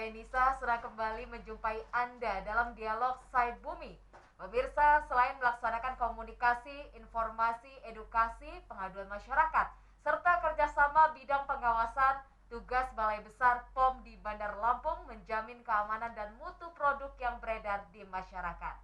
saya Nisa sudah kembali menjumpai Anda dalam dialog Side Bumi. Pemirsa, selain melaksanakan komunikasi, informasi, edukasi, pengaduan masyarakat, serta kerjasama bidang pengawasan, tugas Balai Besar POM di Bandar Lampung menjamin keamanan dan mutu produk yang beredar di masyarakat.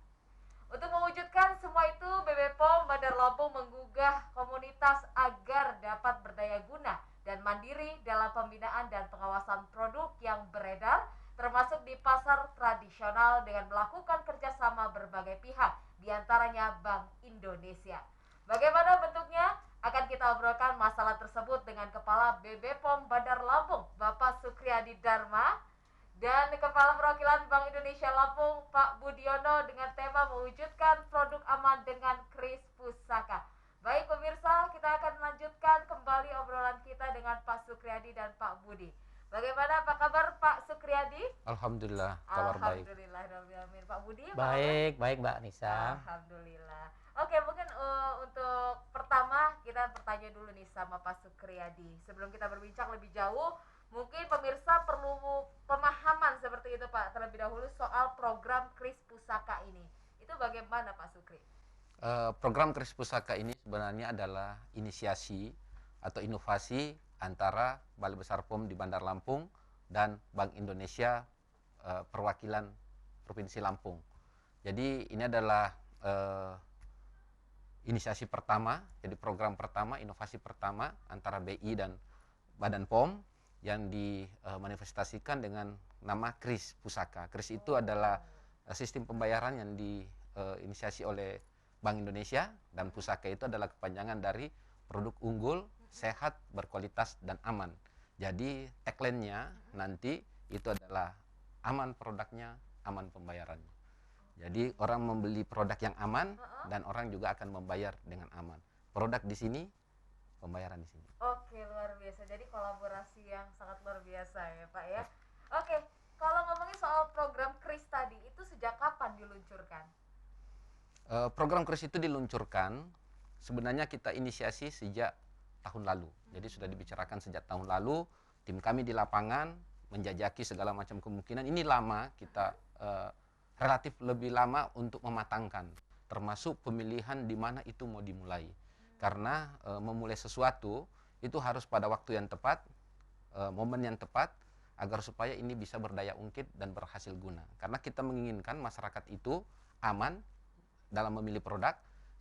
Untuk mewujudkan semua itu, BB POM Bandar Lampung menggugah komunitas agar dapat berdaya guna dan mandiri dalam pembinaan dan pengawasan produk yang beredar, termasuk di pasar tradisional dengan melakukan kerjasama berbagai pihak, diantaranya Bank Indonesia. Bagaimana bentuknya? Akan kita obrolkan masalah tersebut dengan Kepala BB POM Bandar Lampung, Bapak Sukriyadi Dharma, dan Kepala Perwakilan Bank Indonesia Lampung, Pak Budiono, dengan tema mewujudkan produk aman dengan Kris Pusaka. Baik pemirsa, kita akan melanjutkan kembali obrolan kita dengan Pak Sukriyadi dan Pak Budi. Bagaimana, apa kabar Pak Sukriyadi? Alhamdulillah, kabar baik. Alhamdulillah, amin. Pak Budi, baik, baik Mbak Nisa. Alhamdulillah. Oke, mungkin untuk pertama kita bertanya dulu nih sama Pak Sukriyadi. Sebelum kita berbincang lebih jauh, mungkin pemirsa perlu pemahaman seperti itu Pak, terlebih dahulu soal program Kris Pusaka ini. Itu bagaimana Pak Sukri? Program Kris Pusaka ini sebenarnya adalah inisiasi atau inovasi antara Balai Besar POM di Bandar Lampung dan Bank Indonesia perwakilan Provinsi Lampung. Jadi ini adalah inisiasi pertama, jadi program pertama, inovasi pertama antara BI dan Badan POM yang dimanifestasikan dengan nama Kris Pusaka. Kris itu adalah sistem pembayaran yang diinisiasi oleh Bank Indonesia, dan Pusaka itu adalah kepanjangan dari produk unggul, sehat, berkualitas, dan aman. Jadi tagline-nya nanti itu adalah aman produknya, aman pembayarannya. Jadi orang membeli produk yang aman dan orang juga akan membayar dengan aman. Produk di sini, pembayaran di sini. Oke, luar biasa. Jadi kolaborasi yang sangat luar biasa ya Pak ya. Oke, kalau ngomongin soal program Kris tadi, itu sejak kapan diluncurkan? Program Kris itu diluncurkan, sebenarnya kita inisiasi sejak tahun lalu. Jadi sudah dibicarakan sejak tahun lalu, tim kami di lapangan menjajaki segala macam kemungkinan. Ini lama, kita relatif lebih lama untuk mematangkan, termasuk pemilihan di mana itu mau dimulai. Karena memulai sesuatu itu harus pada waktu yang tepat, momen yang tepat, agar supaya ini bisa berdaya ungkit dan berhasil guna. Karena kita menginginkan masyarakat itu aman dalam memilih produk,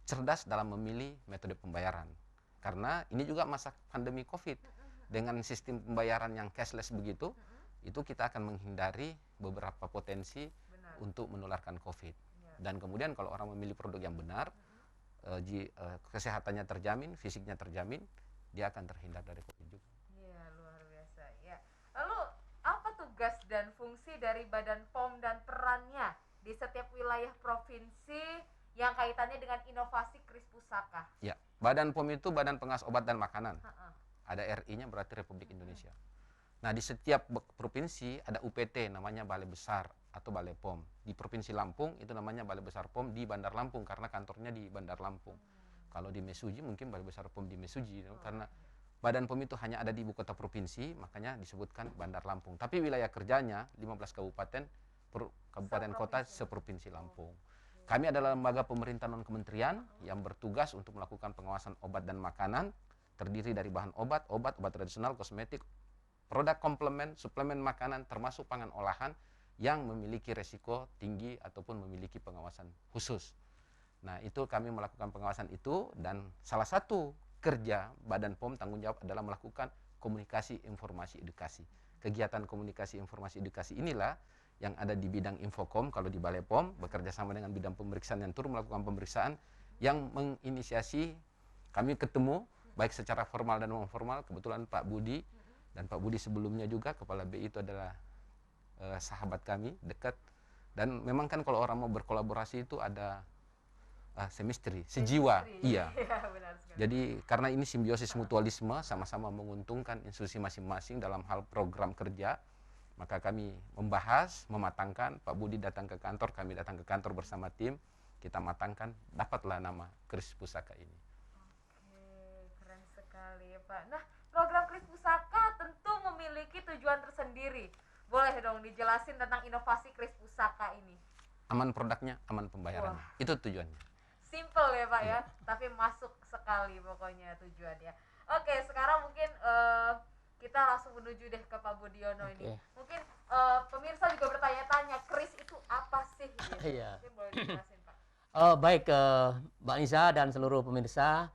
cerdas dalam memilih metode pembayaran. Karena ini juga masa pandemi COVID, dengan sistem pembayaran yang cashless begitu, itu kita akan menghindari beberapa potensi untuk menularkan COVID. Dan kemudian kalau orang memilih produk yang benar, kesehatannya terjamin, fisiknya terjamin, dia akan terhindar dari COVID juga. Iya, luar biasa ya. Lalu apa tugas dan fungsi dari Badan POM dan perannya di setiap wilayah provinsi yang kaitannya dengan inovasi Kris Pusaka? Ya, Badan POM itu Badan Pengawas Obat dan Makanan. Ada RI-nya berarti Republik Indonesia. Nah, di setiap provinsi ada UPT namanya Balai Besar atau Balai POM. Di Provinsi Lampung itu namanya Balai Besar POM di Bandar Lampung karena kantornya di Bandar Lampung. Kalau di Mesuji mungkin Balai Besar POM di Mesuji, karena Badan POM itu hanya ada di ibu kota provinsi, makanya disebutkan Bandar Lampung. Tapi wilayah kerjanya 15 kabupaten kota seprovinsi Lampung. Kami adalah lembaga pemerintah non-kementerian yang bertugas untuk melakukan pengawasan obat dan makanan, terdiri dari bahan obat tradisional, kosmetik, produk komplement, suplemen makanan, termasuk pangan olahan yang memiliki resiko tinggi ataupun memiliki pengawasan khusus. Nah, itu kami melakukan pengawasan itu, dan salah satu kerja Badan POM tanggung jawab adalah melakukan komunikasi, informasi, edukasi. Kegiatan komunikasi, informasi, edukasi inilah yang ada di bidang Infokom kalau di Balai POM, bekerja sama dengan bidang pemeriksaan yang turun melakukan pemeriksaan, yang menginisiasi kami ketemu baik secara formal dan non formal. Kebetulan Pak Budi, dan Pak Budi sebelumnya juga Kepala BI itu adalah sahabat kami dekat, dan memang kan kalau orang mau berkolaborasi itu ada semistri, sejiwa. Iya. Benar sekali. Jadi karena ini simbiosis mutualisme, sama-sama menguntungkan institusi masing-masing dalam hal program kerja, maka kami membahas, mematangkan. Pak Budi datang ke kantor, kami datang ke kantor bersama tim, kita matangkan, dapatlah nama Kris Pusaka ini. Oke, keren sekali ya Pak. Nah, program Kris Pusaka tentu memiliki tujuan tersendiri. Boleh dong dijelasin tentang inovasi Kris Pusaka ini. Aman produknya, aman pembayarannya. Wah. Itu tujuannya. Simple ya Pak ya, tapi masuk sekali pokoknya tujuannya. Oke, sekarang mungkin kita langsung menuju deh ke Pak Budiono ini. Mungkin pemirsa juga bertanya-tanya, Kris itu apa sih? Gitu. Iya. Mungkin boleh dijelasin Pak. Baik, Mbak Nisa dan seluruh pemirsa.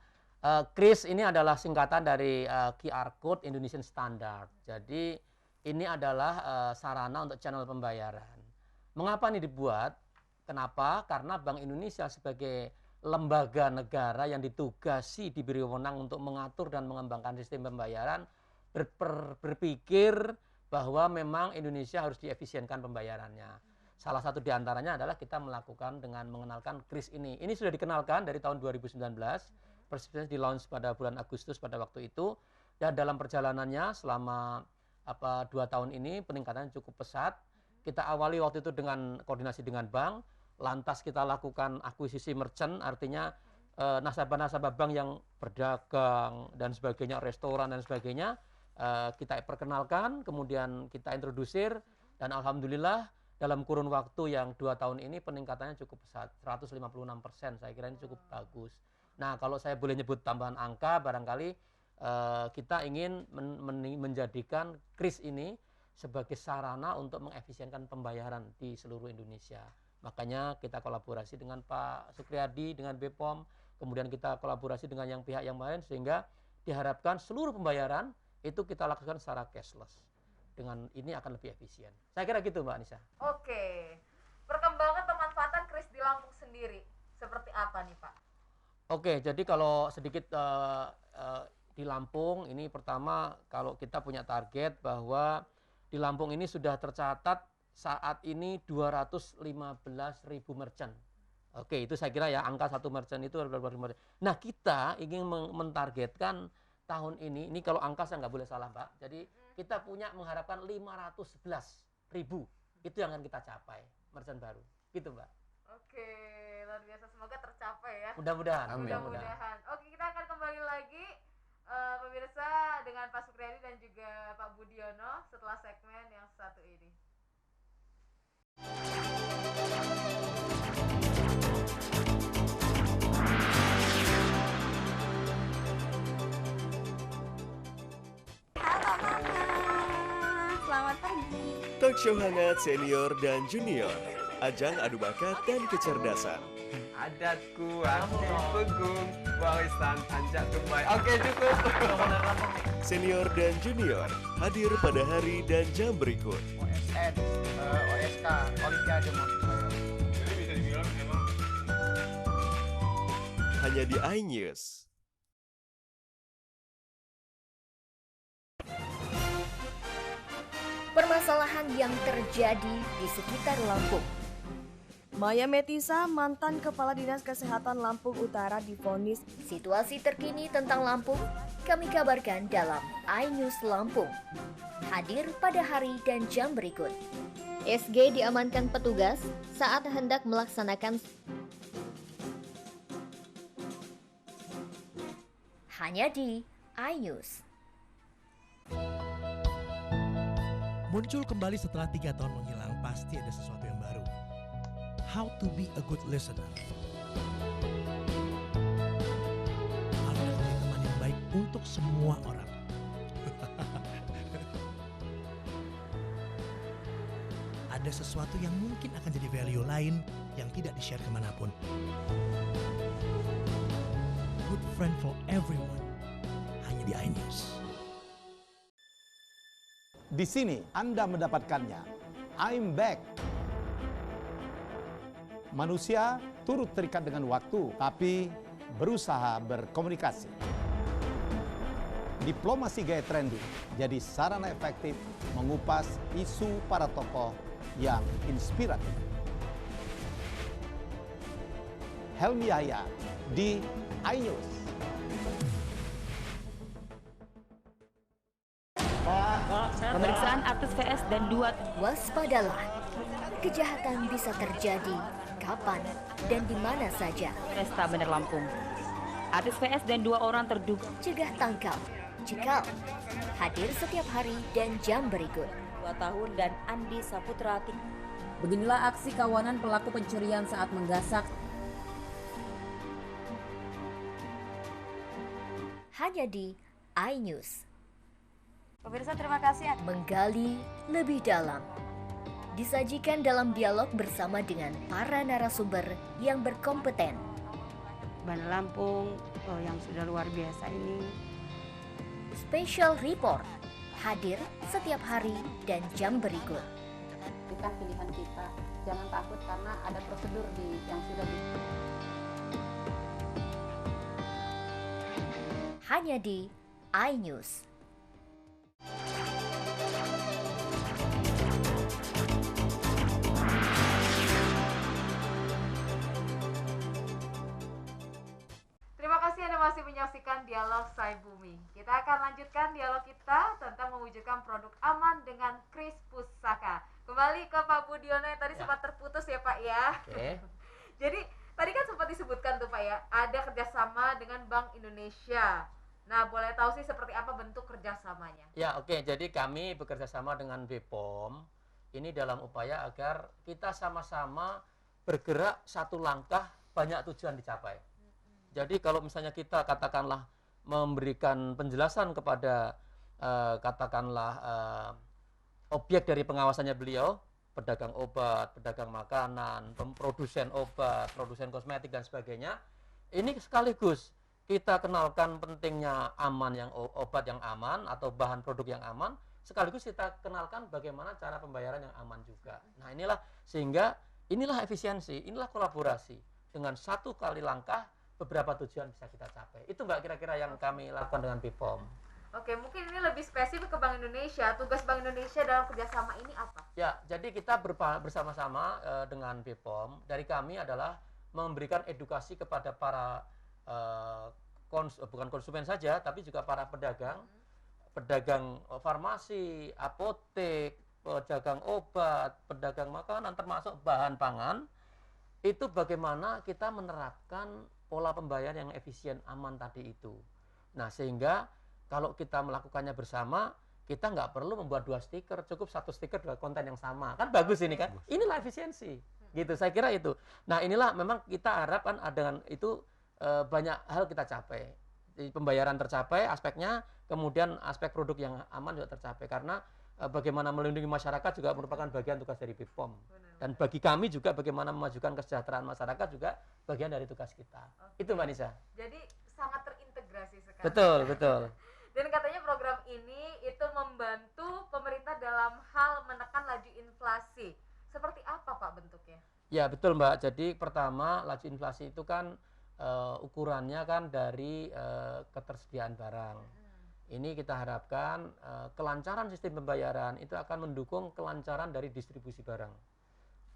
Kris ini adalah singkatan dari QR Code Indonesian Standard. Jadi ini adalah sarana untuk channel pembayaran. Mengapa ini dibuat? Kenapa? Karena Bank Indonesia sebagai lembaga negara yang ditugasi diberi wewenang untuk mengatur dan mengembangkan sistem pembayaran berpikir bahwa memang Indonesia harus diefisienkan pembayarannya. Salah satu diantaranya adalah kita melakukan dengan mengenalkan Kris ini. Ini sudah dikenalkan dari tahun 2019, persisnya di launch pada bulan Agustus pada waktu itu, dan dalam perjalanannya selama 2 tahun ini peningkatannya cukup pesat. Kita awali waktu itu dengan koordinasi dengan bank, lantas kita lakukan akuisisi merchant, artinya nasabah-nasabah bank yang berdagang dan sebagainya, restoran dan sebagainya, kita perkenalkan, kemudian kita introdusir, dan alhamdulillah dalam kurun waktu yang 2 tahun ini peningkatannya cukup pesat, 156%, saya kira ini cukup bagus. Nah, kalau saya boleh nyebut tambahan angka, barangkali kita ingin menjadikan Kris ini sebagai sarana untuk mengefisienkan pembayaran di seluruh Indonesia. Makanya kita kolaborasi dengan Pak Sukriyadi, dengan BPOM, kemudian kita kolaborasi dengan pihak yang lain, sehingga diharapkan seluruh pembayaran itu kita lakukan secara cashless. Dengan ini akan lebih efisien. Saya kira gitu Mbak Nisa. Oke, perkembangan pemanfaatan Kris di Lampung sendiri seperti apa nih Pak? Oke, jadi kalau sedikit di Lampung ini, pertama kalau kita punya target bahwa di Lampung ini sudah tercatat saat ini 215.000 merchant. Oke, itu saya kira ya angka satu merchant itu. Nah, kita ingin mentargetkan tahun ini kalau angka saya nggak boleh salah Mbak, jadi kita mengharapkan 511.000, itu yang akan kita capai, merchant baru, gitu Mbak. Oke, luar biasa, semoga tercapai ya. Mudah-mudahan. Mudah-mudahan. Oke, kita akan kembali lagi pemirsa dengan Pak Sukriyadi dan juga Pak Budiono setelah segmen yang satu ini. Halo Mama, selamat pagi. Talk show hangat senior dan junior, ajang adu bakat dan kecerdasan. Adatku aku pegung, warisan anjak tumbay. Oke, cukup. Senior dan junior hadir pada hari dan jam berikut. OSN, OSK, Olimpiade Jadi bisa dibilang emang Hanya di iNews. Permasalahan yang terjadi di sekitar Lampung. Maya Metisa, mantan Kepala Dinas Kesehatan Lampung Utara divonis. Situasi terkini tentang Lampung kami kabarkan dalam iNews Lampung. Hadir pada hari dan jam berikut. SG diamankan petugas saat hendak melaksanakan hanya di iNews. Muncul kembali setelah 3 tahun menghilang, pasti ada sesuatu yang baru. How to be a good listener. Harus menjadi teman yang baik untuk semua orang. Ada sesuatu yang mungkin akan jadi value lain yang tidak di-share kemanapun. Good friend for everyone. Hanya di iNews. Di sini Anda mendapatkannya. I'm back. Manusia turut terikat dengan waktu, tapi berusaha berkomunikasi. Diplomasi gaya trendy jadi sarana efektif mengupas isu para tokoh yang inspiratif. Helmi Yahya di iNews. Pemeriksaan artis VS dan 2. Waspadalah, kejahatan bisa terjadi kapan dan di mana saja. Pesta Bener Lampung. Artis VS dan 2 orang terduga. Cegah tangkal, cekal. Hadir setiap hari dan jam berikut. tahun, dan Andi Saputra. Beginilah aksi kawanan pelaku pencurian saat menggasak. Hanya di iNews. Pemirsa, terima kasih. Menggali lebih dalam. Disajikan dalam dialog bersama dengan para narasumber yang berkompeten. Bandar Lampung yang sudah luar biasa ini. Special Report hadir setiap hari dan jam berikut. Berikan pilihan kita, jangan takut karena ada prosedur yang sudah hanya di iNews. Terima kasih Anda masih menyaksikan Dialog Say Bumi. Kita akan lanjutkan dialog kita tentang mewujudkan produk aman dengan Kris Pusaka. Kembali ke Pak Budiono yang tadi sempat terputus ya Pak ya. Oke. Jadi tadi kan sempat disebutkan tuh Pak ya, ada kerjasama dengan Bank Indonesia. Nah, boleh tahu sih seperti apa bentuk kerjasamanya? Ya, oke. Jadi kami bekerja sama dengan BPOM ini dalam upaya agar kita sama-sama bergerak satu langkah, banyak tujuan dicapai. Jadi kalau misalnya kita katakanlah memberikan penjelasan kepada objek dari pengawasannya beliau, pedagang obat, pedagang makanan, produsen obat, produsen kosmetik dan sebagainya, ini sekaligus kita kenalkan pentingnya obat yang aman atau bahan produk yang aman, sekaligus kita kenalkan bagaimana cara pembayaran yang aman juga. Nah, inilah efisiensi, inilah kolaborasi. Dengan satu kali langkah, beberapa tujuan bisa kita capai. Itu Mbak kira-kira yang kami lakukan dengan BPOM. Oke, mungkin ini lebih spesifik ke Bank Indonesia. Tugas Bank Indonesia dalam kerjasama ini apa? Ya, jadi kita bersama-sama dengan BPOM. Dari kami adalah memberikan edukasi kepada para bukan konsumen saja, tapi juga para pedagang farmasi, apotek, pedagang obat, pedagang makanan, termasuk bahan pangan. Itu bagaimana kita menerapkan pola pembayaran yang efisien, aman tadi itu. Nah, sehingga kalau kita melakukannya bersama, kita nggak perlu membuat 2 stiker, cukup 1 stiker 2 konten yang sama. Kan bagus ini kan? Inilah efisiensi. Gitu, saya kira itu. Nah, inilah memang kita harapkan dengan itu banyak hal kita capai. Jadi, pembayaran tercapai aspeknya, kemudian aspek produk yang aman juga tercapai. Karena bagaimana melindungi masyarakat juga merupakan bagian tugas dari BPOM. Dan bagi kami juga bagaimana memajukan kesejahteraan masyarakat juga bagian dari tugas kita. Itu Mbak Nisa. Jadi sangat terintegrasi sekarang. Betul, betul. Dan katanya program ini itu membantu pemerintah dalam hal menekan laju inflasi. Seperti apa Pak bentuknya? Ya betul Mbak. Jadi pertama laju inflasi itu kan ukurannya kan dari ketersediaan barang. Ini kita harapkan kelancaran sistem pembayaran itu akan mendukung kelancaran dari distribusi barang.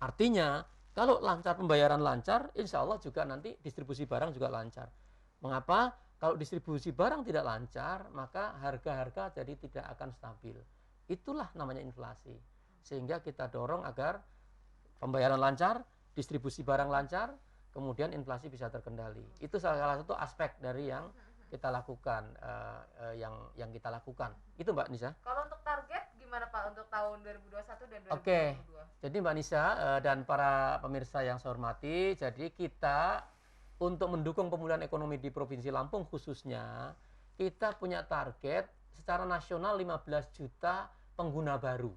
Artinya kalau lancar pembayaran lancar, insya Allah juga nanti distribusi barang juga lancar. Mengapa? Kalau distribusi barang tidak lancar, maka harga-harga jadi tidak akan stabil. Itulah namanya inflasi. Sehingga kita dorong agar pembayaran lancar, distribusi barang lancar, kemudian inflasi bisa terkendali. Itu salah satu aspek dari yang kita lakukan, yang kita lakukan. Itu Mbak Nisa. Kalau untuk target gimana Pak untuk tahun 2021 dan 2022? Oke, jadi Mbak Nisa dan para pemirsa yang saya hormati, jadi kita untuk mendukung pemulihan ekonomi di Provinsi Lampung khususnya, kita punya target secara nasional 15 juta pengguna baru.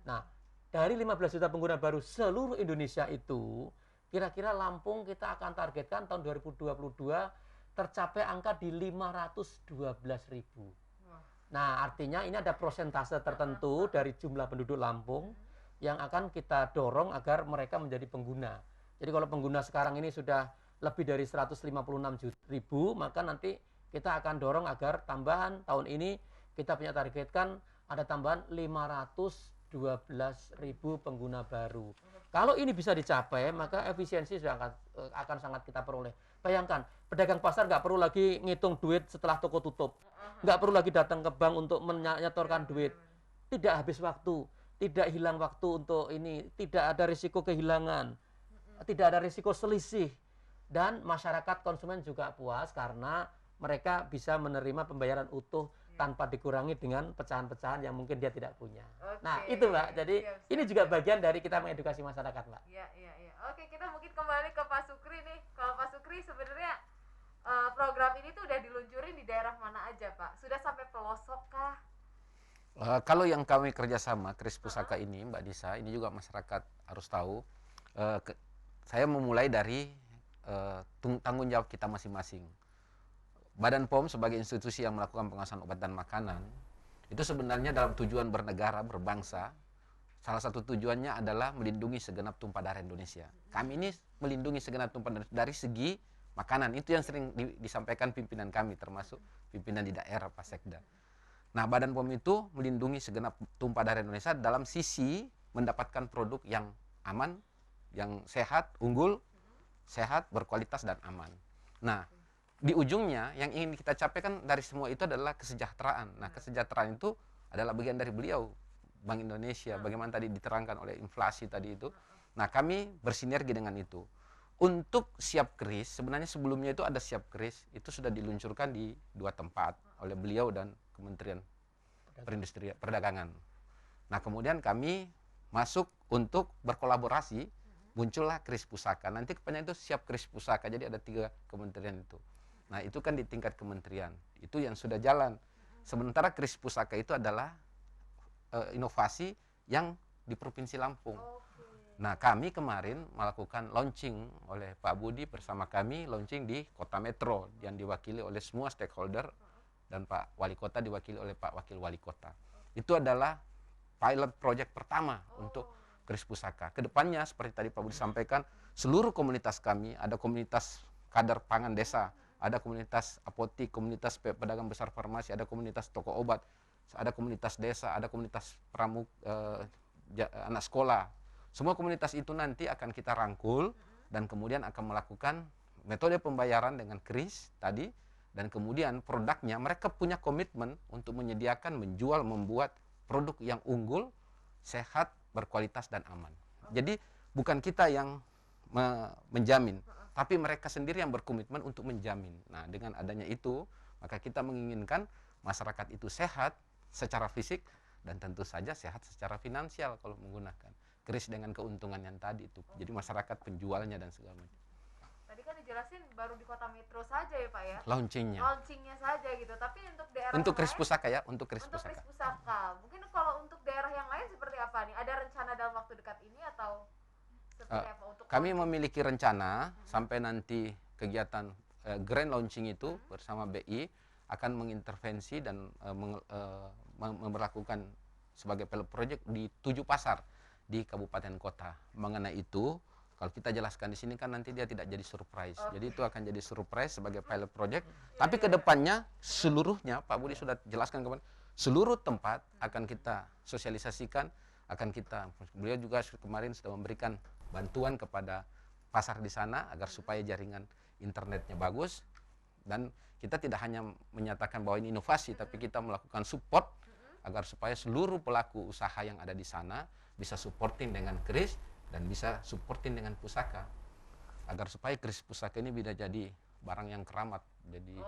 Nah, dari 15 juta pengguna baru seluruh Indonesia itu, kira-kira Lampung kita akan targetkan tahun 2022 tercapai angka di 512.000. Nah, artinya ini ada persentase tertentu dari jumlah penduduk Lampung yang akan kita dorong agar mereka menjadi pengguna. Jadi kalau pengguna sekarang ini sudah lebih dari 156.000, maka nanti kita akan dorong agar tambahan tahun ini kita punya targetkan ada tambahan 512.000 pengguna baru. Kalau ini bisa dicapai, maka efisiensi sudah akan sangat kita peroleh. Bayangkan, pedagang pasar nggak perlu lagi ngitung duit setelah toko tutup. Nggak perlu lagi datang ke bank untuk menyetorkan duit. Tidak habis waktu, tidak hilang waktu untuk ini, tidak ada risiko kehilangan, tidak ada risiko selisih. Dan masyarakat konsumen juga puas karena mereka bisa menerima pembayaran utuh tanpa dikurangi dengan pecahan-pecahan yang mungkin dia tidak punya. Oke. Nah, itu Mbak. Jadi Siap. ini juga bagian dari kita mengedukasi masyarakat, Mbak. Iya. Oke, kita mungkin kembali ke Pak Sukri nih. Kalau Pak Sukri sebenarnya program ini tuh udah diluncurin di daerah mana aja, Pak? Sudah sampai pelosok kah? Kalau yang kami kerjasama Kris Pusaka ini, Mbak Disa, ini juga masyarakat harus tahu. Saya memulai dari tanggung jawab kita masing-masing. Badan POM sebagai institusi yang melakukan pengawasan obat dan makanan, itu sebenarnya dalam tujuan bernegara, berbangsa, salah satu tujuannya adalah melindungi segenap tumpah darah Indonesia. Kami ini melindungi segenap tumpah darah dari segi makanan. Itu yang sering disampaikan pimpinan kami, termasuk pimpinan di daerah, Pak Sekda. Nah, Badan POM itu melindungi segenap tumpah darah Indonesia dalam sisi mendapatkan produk yang aman, yang sehat, unggul, sehat, berkualitas, dan aman. Nah, di ujungnya yang ingin kita capai kan dari semua itu adalah kesejahteraan. Nah, kesejahteraan itu adalah bagian dari beliau, Bank Indonesia, bagaimana tadi diterangkan oleh inflasi tadi itu. Nah, kami bersinergi dengan itu. Untuk siap kris, sebenarnya sebelumnya itu ada siap kris, itu sudah diluncurkan di 2 tempat oleh beliau dan Kementerian Perdagangan. Nah, kemudian kami masuk untuk berkolaborasi, muncullah Kris Pusaka. Nanti kepanjangan itu siap Kris Pusaka, jadi ada 3 kementerian itu. Nah, itu kan di tingkat kementerian, itu yang sudah jalan. Sementara Kris Pusaka itu adalah inovasi yang di Provinsi Lampung. Nah, kami kemarin melakukan launching oleh Pak Budi bersama kami, launching di Kota Metro yang diwakili oleh semua stakeholder dan Pak Wali Kota diwakili oleh Pak Wakil Wali Kota. Itu adalah pilot project pertama untuk Kris Pusaka. Kedepannya seperti tadi Pak Budi sampaikan, seluruh komunitas kami, ada komunitas kader pangan desa, ada komunitas apotik, komunitas pedagang besar farmasi, ada komunitas toko obat, ada komunitas desa, ada komunitas anak sekolah. Semua komunitas itu nanti akan kita rangkul dan kemudian akan melakukan metode pembayaran dengan kris tadi, dan kemudian produknya mereka punya komitmen untuk menyediakan, menjual, membuat produk yang unggul, sehat, berkualitas, dan aman. Jadi bukan kita yang menjamin, tapi mereka sendiri yang berkomitmen untuk menjamin. Nah, dengan adanya itu, maka kita menginginkan masyarakat itu sehat secara fisik dan tentu saja sehat secara finansial kalau menggunakan kris dengan keuntungan yang tadi itu. Jadi masyarakat penjualnya dan segala macam. Tadi kan dijelasin baru di Kota Metro saja ya, Pak ya? Launchingnya saja gitu. Tapi untuk daerah untuk yang Kris lain, Pusaka ya, untuk Kris Pusaka. Mungkin kalau untuk daerah yang lain seperti apa nih? Ada rencana dalam waktu dekat ini atau seperti apa untuk kami memiliki rencana sampai nanti kegiatan grand launching itu bersama BI akan mengintervensi dan memperlakukan sebagai pilot project di 7 pasar di kabupaten kota. Mengenai itu, kalau kita jelaskan di sini kan nanti dia tidak jadi surprise. Jadi itu akan jadi surprise sebagai pilot project. Tapi kedepannya seluruhnya, Pak Budi sudah jelaskan kemarin, seluruh tempat akan kita sosialisasikan, beliau juga kemarin sudah memberikan bantuan kepada pasar di sana agar supaya jaringan internetnya bagus, dan kita tidak hanya menyatakan bahwa ini inovasi, tapi kita melakukan support agar supaya seluruh pelaku usaha yang ada di sana bisa supporting dengan kris dan bisa supporting dengan pusaka, agar supaya kris pusaka ini bisa jadi barang yang keramat. Jadi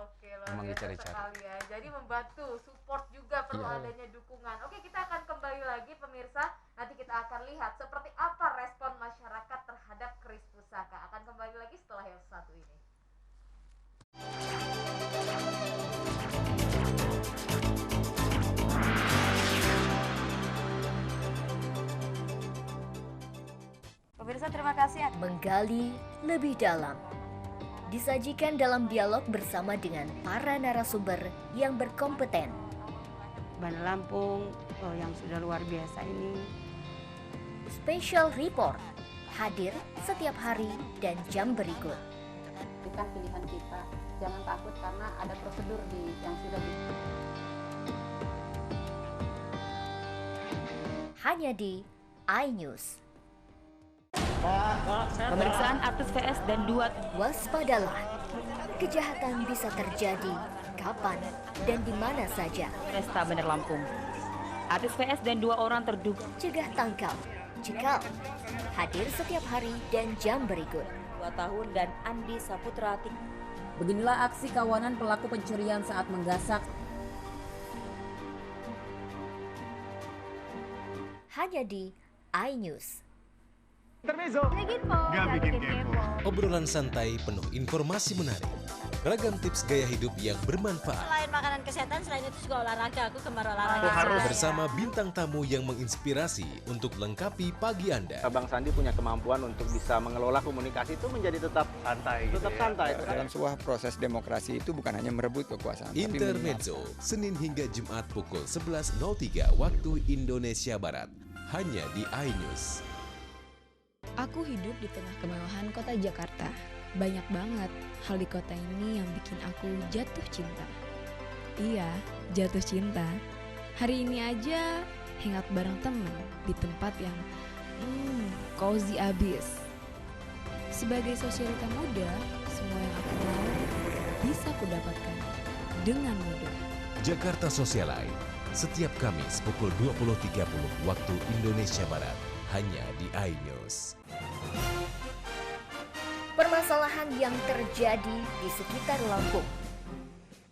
memang dicari-cari ya. Jadi membantu, support juga perlu adanya dukungan. Oke, kita akan kembali lagi pemirsa. Nanti kita akan lihat seperti apa respon masyarakat terhadap kris pusaka. Akan kembali lagi setelah yang satu ini. Pemirsa, terima kasih. Menggali lebih dalam. Disajikan dalam dialog bersama dengan para narasumber yang berkompeten. Badan Lampung yang sudah luar biasa ini. Special Report hadir setiap hari dan jam berikut. Bukan pilihan kita, jangan takut karena ada prosedur yang sudah hanya di iNews. Pemeriksaan artis VS dan 2. Waspadalah, kejahatan bisa terjadi kapan dan di mana saja. Resta Bandar Lampung. Artis VS dan 2 orang terduga. Cegah, tangkal, cekal. Hadir setiap hari dan jam berikut. 2 tahun dan Andi Saputra. Beginilah aksi kawanan pelaku pencurian saat menggasak hanya di iNews. Obrolan santai penuh informasi menarik. Ragam tips gaya hidup yang bermanfaat. Selain makanan kesehatan, selain itu juga olahraga. Aku gemar olahraga. Bersama bintang tamu yang menginspirasi untuk lengkapi pagi Anda. Bang Sandi punya kemampuan untuk bisa mengelola komunikasi itu menjadi tetap santai. Tetap santai. Dalam sebuah proses demokrasi itu bukan hanya merebut kekuasaan. Intermezzo, Senin hingga Jumat pukul 11.03 waktu Indonesia Barat. Hanya di iNews. Aku hidup di tengah kemewahan kota Jakarta. Banyak banget hal di kota ini yang bikin aku jatuh cinta. Iya, jatuh cinta. Hari ini aja hangout bareng temen di tempat yang cozy abis. Sebagai sosialita muda, semua yang aku mau bisa kudapatkan dengan mudah. Jakarta Socialite, setiap Kamis pukul 20.30 waktu Indonesia Barat. Hanya di iNews. Permasalahan yang terjadi di sekitar Lampung.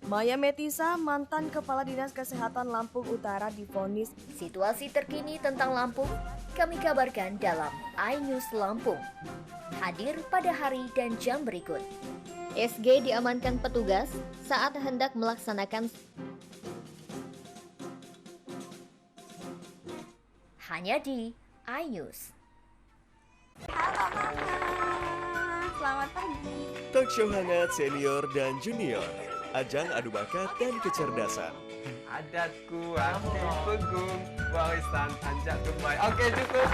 Maya Metisa, mantan Kepala Dinas Kesehatan Lampung Utara divonis. Situasi terkini tentang Lampung kami kabarkan dalam iNews Lampung. Hadir pada hari dan jam berikut. SG diamankan petugas saat hendak melaksanakan hanya di iNews. Halo Mama, selamat pagi. Talk show hangat senior dan junior. Ajang adu bakat dan kecerdasan. Adatku anti pegung, warisan anjak tumbay. Oke, cukup.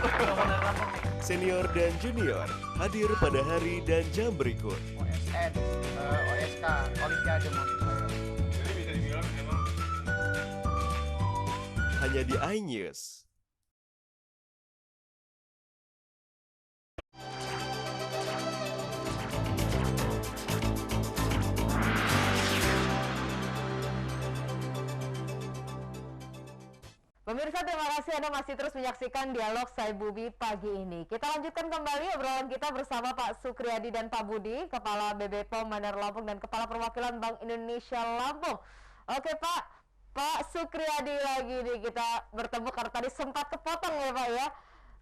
Senior dan junior hadir pada hari dan jam berikut. OSN, OSK, Olimpiade Mahasiswa. Jadi bisa dibilang memang Hanya di iNews. Pemirsa, terima kasih Anda masih terus menyaksikan Dialog Saibumi pagi ini. Kita lanjutkan kembali obrolan kita bersama Pak Sukriyadi dan Pak Budi, Kepala BB POM Bandar Lampung dan Kepala Perwakilan Bank Indonesia Lampung. Oke Pak Sukriyadi lagi nih, kita bertemu karena tadi sempat kepotong ya Pak ya,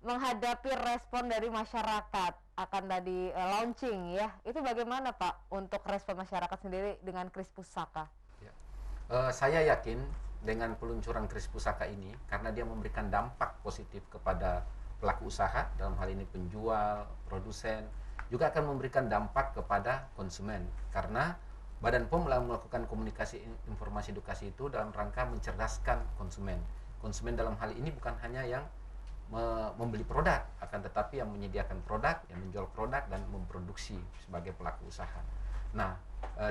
menghadapi respon dari masyarakat akan tadi launching ya. Itu bagaimana Pak untuk respon masyarakat sendiri dengan Kris Pusaka? Ya. Saya yakin dengan peluncuran Kris Pusaka ini, karena dia memberikan dampak positif kepada pelaku usaha, dalam hal ini penjual, produsen, juga akan memberikan dampak kepada konsumen. Karena Badan POM melakukan komunikasi informasi edukasi itu dalam rangka mencerdaskan konsumen. Konsumen dalam hal ini bukan hanya yang membeli produk, akan tetapi yang menyediakan produk, yang menjual produk, dan memproduksi sebagai pelaku usaha. Nah,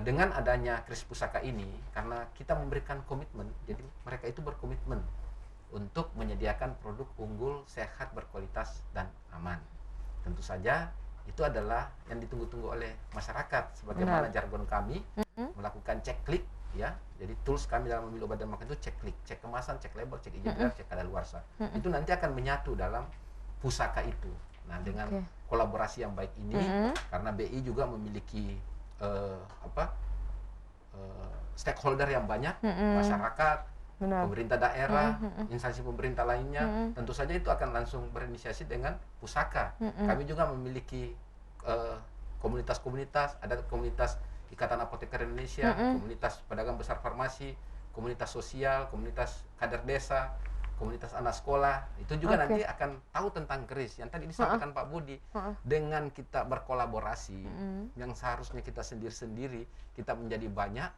dengan adanya Kris Pusaka ini, karena kita memberikan komitmen, jadi mereka itu berkomitmen untuk menyediakan produk unggul, sehat, berkualitas, dan aman. Tentu saja itu adalah yang ditunggu-tunggu oleh masyarakat. Sebagaimana jargon kami, melakukan cek klik, ya. Jadi tools kami dalam memilih obat dan makanan itu cek klik, cek kemasan, cek label, cek izin edar, cek kadaluarsa. Itu nanti akan menyatu dalam pusaka itu. Nah, dengan kolaborasi yang baik ini, karena BI juga memiliki stakeholder yang banyak, masyarakat, pemerintah daerah, instansi pemerintah lainnya, tentu saja itu akan langsung berinisiasi dengan pusaka. Kami juga memiliki komunitas-komunitas, ada komunitas Ikatan Apoteker Indonesia, komunitas pedagang besar farmasi, komunitas sosial, komunitas kader desa, komunitas anak sekolah, itu juga nanti akan tahu tentang Kris. Yang tadi disampaikan Pak Budi, dengan kita berkolaborasi, yang seharusnya kita sendiri-sendiri, kita menjadi banyak,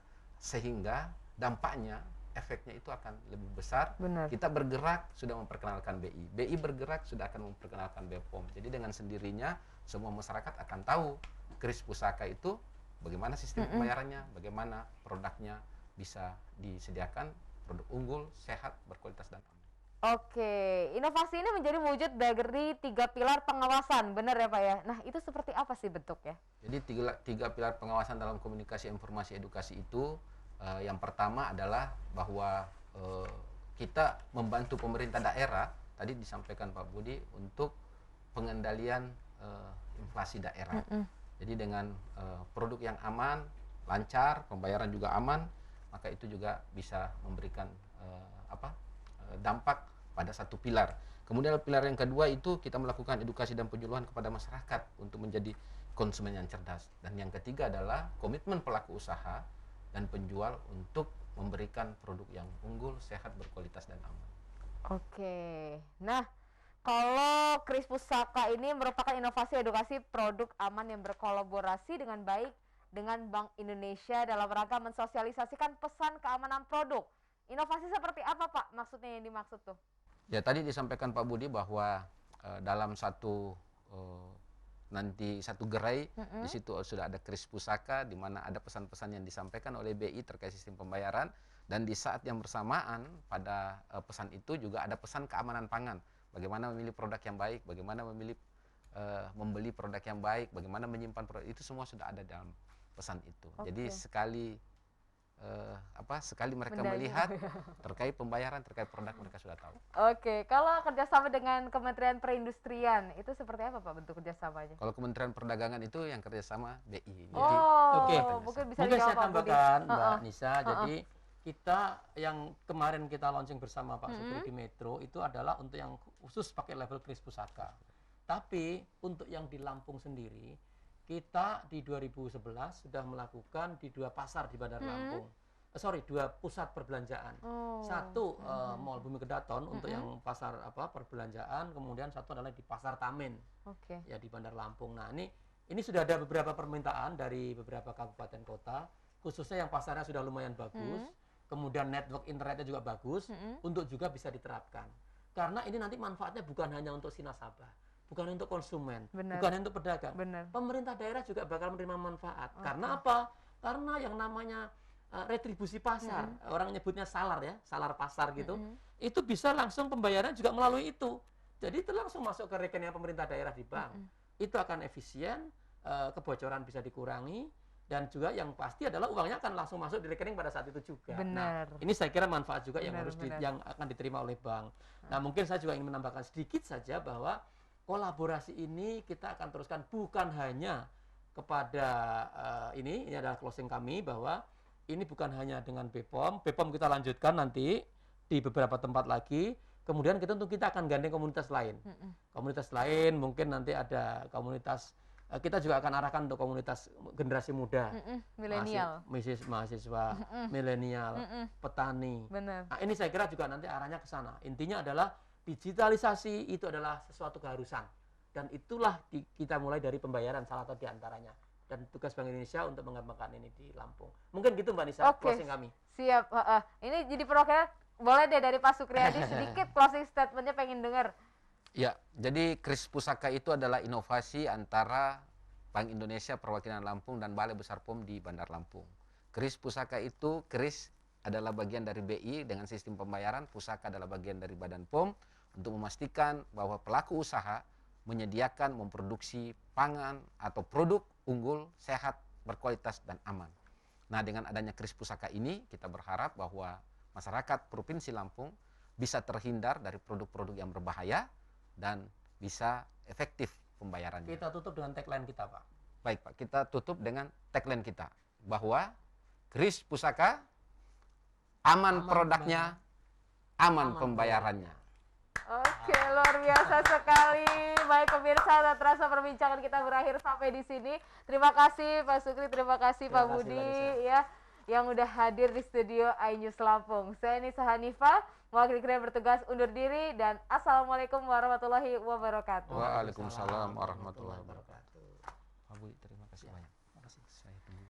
sehingga dampaknya, efeknya itu akan lebih besar. Kita bergerak, sudah memperkenalkan BI. BI bergerak, sudah akan memperkenalkan BPOM. Jadi dengan sendirinya, semua masyarakat akan tahu Kris Pusaka itu, bagaimana sistem pembayarannya, bagaimana produknya bisa disediakan, produk unggul, sehat, berkualitas, dan aman. Oke, inovasi ini menjadi wujud dari 3 pilar pengawasan, benar ya Pak ya? Nah, itu seperti apa sih bentuknya? Jadi tiga pilar pengawasan dalam komunikasi informasi edukasi itu, yang pertama adalah bahwa kita membantu pemerintah daerah, tadi disampaikan Pak Budi, untuk pengendalian inflasi daerah. Jadi dengan produk yang aman, lancar, pembayaran juga aman, maka itu juga bisa memberikan dampak pada satu pilar. Kemudian pilar yang kedua itu kita melakukan edukasi dan penyuluhan kepada masyarakat untuk menjadi konsumen yang cerdas. Dan yang ketiga adalah komitmen pelaku usaha dan penjual untuk memberikan produk yang unggul, sehat, berkualitas, dan aman. Oke, nah kalau Kris Pusaka ini merupakan inovasi edukasi produk aman yang berkolaborasi dengan baik dengan Bank Indonesia dalam rangka mensosialisasikan pesan keamanan produk. Inovasi seperti apa Pak maksudnya yang dimaksud tuh? Ya tadi disampaikan Pak Budi bahwa dalam satu gerai di situ sudah ada Kris Pusaka di mana ada pesan-pesan yang disampaikan oleh BI terkait sistem pembayaran, dan di saat yang bersamaan pada pesan itu juga ada pesan keamanan pangan. Bagaimana memilih produk yang baik, bagaimana memilih membeli produk yang baik, bagaimana menyimpan produk itu semua sudah ada dalam pesan itu. Jadi sekali mereka melihat terkait pembayaran, terkait produk mereka sudah tahu. Oke, kalau kerjasama dengan Kementerian Perindustrian itu seperti apa Pak bentuk kerjasamanya? Kalau Kementerian Perdagangan itu yang kerjasama BI. Mungkin bisa saya dijawab Pak Budi. tambahkan Mbak Nisa. Jadi kita yang kemarin kita launching bersama Pak Sukri di Metro itu adalah untuk yang khusus pakai label Kris Pusaka. Tapi untuk yang di Lampung sendiri, kita di 2011 sudah melakukan di 2 pasar di Bandar Lampung. 2 pusat perbelanjaan. Satu Mall Bumi Kedaton untuk yang pasar perbelanjaan, kemudian satu adalah di Pasar Tamen. Ya di Bandar Lampung. Nah, ini sudah ada beberapa permintaan dari beberapa kabupaten kota, khususnya yang pasarnya sudah lumayan bagus. Kemudian network internetnya juga bagus untuk juga bisa diterapkan. Karena ini nanti manfaatnya bukan hanya untuk si nasabah, bukan untuk konsumen, bukan untuk pedagang. Pemerintah daerah juga bakal menerima manfaat. Karena apa? Karena yang namanya retribusi pasar, orang nyebutnya salar ya, salar pasar gitu, itu bisa langsung pembayaran juga melalui itu. Jadi itu langsung masuk ke rekening pemerintah daerah di bank. Itu akan efisien, kebocoran bisa dikurangi, dan juga yang pasti adalah uangnya akan langsung masuk di rekening pada saat itu juga. Nah, ini saya kira manfaat juga yang yang akan diterima oleh bank. Nah, mungkin saya juga ingin menambahkan sedikit saja bahwa kolaborasi ini kita akan teruskan bukan hanya kepada ini adalah closing kami bahwa ini bukan hanya dengan BPOM. BPOM kita lanjutkan nanti di beberapa tempat lagi. Kemudian kita akan gandeng komunitas lain. Komunitas lain mungkin nanti ada komunitas, kita juga akan arahkan untuk komunitas generasi muda, milenial, mahasiswa, milenial, petani. Nah, ini saya kira juga nanti arahnya ke sana. Intinya adalah digitalisasi itu adalah sesuatu keharusan, dan itulah kita mulai dari pembayaran salah satu diantaranya. Dan tugas Bank Indonesia untuk mengembangkan ini di Lampung. Mungkin gitu Mbak Nisa, closing kami. Siap. Ini jadi perwakilan, boleh deh dari Pak Sukriyadi sedikit closing statementnya pengen dengar. Ya, jadi Kris Pusaka itu adalah inovasi antara Bank Indonesia Perwakilan Lampung dan Balai Besar POM di Bandar Lampung. Kris Pusaka itu, Kris adalah bagian dari BI dengan sistem pembayaran, Pusaka adalah bagian dari Badan POM untuk memastikan bahwa pelaku usaha menyediakan, memproduksi pangan atau produk unggul, sehat, berkualitas, dan aman. Nah, dengan adanya Kris Pusaka ini, kita berharap bahwa masyarakat Provinsi Lampung bisa terhindar dari produk-produk yang berbahaya dan bisa efektif pembayarannya. Kita tutup dengan tagline kita, Pak. Baik, Pak. Kita tutup dengan tagline kita bahwa Kris Pusaka aman produknya, aman pembayarannya. Oke, luar biasa sekali. Baik pemirsa, tak terasa perbincangan kita berakhir sampai di sini. Terima kasih Pak Sukri, terima kasih Pak Budi ya yang udah hadir di studio iNews Lampung. Saya Nisa Hanifah, mewakili kru yang bertugas undur diri, dan assalamualaikum warahmatullahi wabarakatuh. Waalaikumsalam warahmatullahi wabarakatuh. Pak Budi, terima kasih banyak. Saya tunggu.